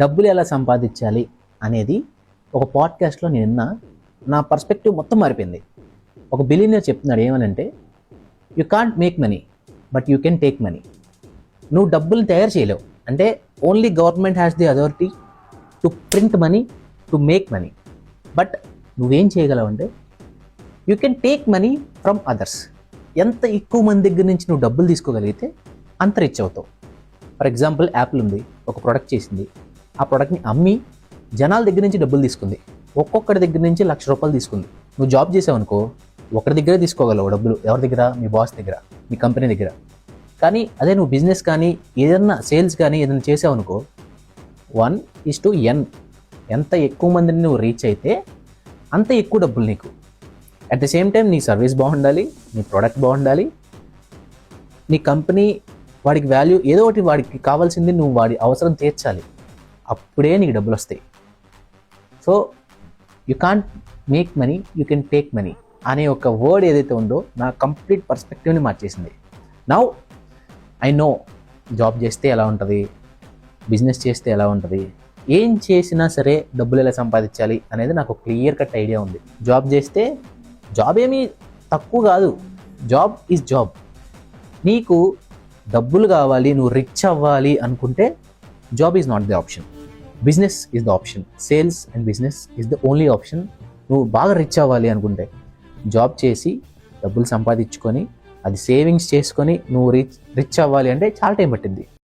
డబ్బులు ఎలా సంపాదించాలి అనేది ఒక పాడ్కాస్ట్లో నేను విన్నా. నా పర్స్పెక్టివ్ మొత్తం మారిపోయింది. ఒక బిలియనర్ చెప్తున్నాడు ఏమనంటే, you can't make money but you can take money. నువ్వు డబ్బులు తయారు చేయలేవు, అంటే only government has the authority to print money, to make money. But నువ్వేం చేయగలవు అంటే you can take money from others. ఎంత ఎక్కువ మంది దగ్గర నుంచి నువ్వు డబ్బులు తీసుకోగలిగితే అంత రిచ్ అవుతావు. ఫర్ ఎగ్జాంపుల్, యాపిల్ ఉంది, ఒక ప్రోడక్ట్ చేసింది, ఆ ప్రోడక్ట్ని అమ్మి జనాల దగ్గర నుంచి డబ్బులు తీసుకుంది. ఒక్కొక్కరి దగ్గర నుంచి ₹1,00,000 తీసుకుంది. నువ్వు జాబ్ చేసావు అనుకో, ఒకరి దగ్గరే తీసుకోగలవు డబ్బులు. ఎవరి దగ్గర? మీ బాస్ దగ్గర, మీ కంపెనీ దగ్గర. కానీ అదే నువ్వు బిజినెస్ కానీ ఏదన్నా సేల్స్ కానీ ఏదైనా చేసావు అనుకో, 1:n. ఎంత ఎక్కువ మందిని నువ్వు రీచ్ అయితే అంత ఎక్కువ డబ్బులు నీకు. అట్ ద సేమ్ టైం నీ సర్వీస్ బాగుండాలి, నీ ప్రోడక్ట్ బాగుండాలి, నీ కంపెనీ వాడికి వాల్యూ ఏదో ఒకటి, వాడికి కావాల్సింది నువ్వు వాడి అవసరం తీర్చాలి. అప్పుడే నీకు డబ్బులు వస్తాయి. So you can't make money, you can take money అనే ఒక వర్డ్ ఏదైతే ఉందో నా కంప్లీట్ పర్స్పెక్టివ్ని మార్చేసింది. నౌ ఐ నో జాబ్ చేస్తే ఎలా ఉంటుంది, బిజినెస్ చేస్తే ఎలా ఉంటుంది, ఏం చేసినా సరే డబ్బులు ఎలా సంపాదించాలి అనేది నాకు క్లియర్ కట్ ఐడియా ఉంది. జాబ్ చేస్తే జాబ్ ఏమీ తక్కువ కాదు, జాబ్ ఈజ్ జాబ్. నీకు డబ్బులు కావాలి, నువ్వు రిచ్ అవ్వాలి అనుకుంటే job is not the option, business is the option. Sales and business is the only option. నువ్వు బాగా రిచ్ అవ్వాలి అనుకుంటే జాబ్ చేసి డబ్బులు సంపాదించుకొని అది సేవింగ్స్ చేసుకొని నువ్వు రిచ్ అవ్వాలి అంటే చాలా టైం పట్టింది.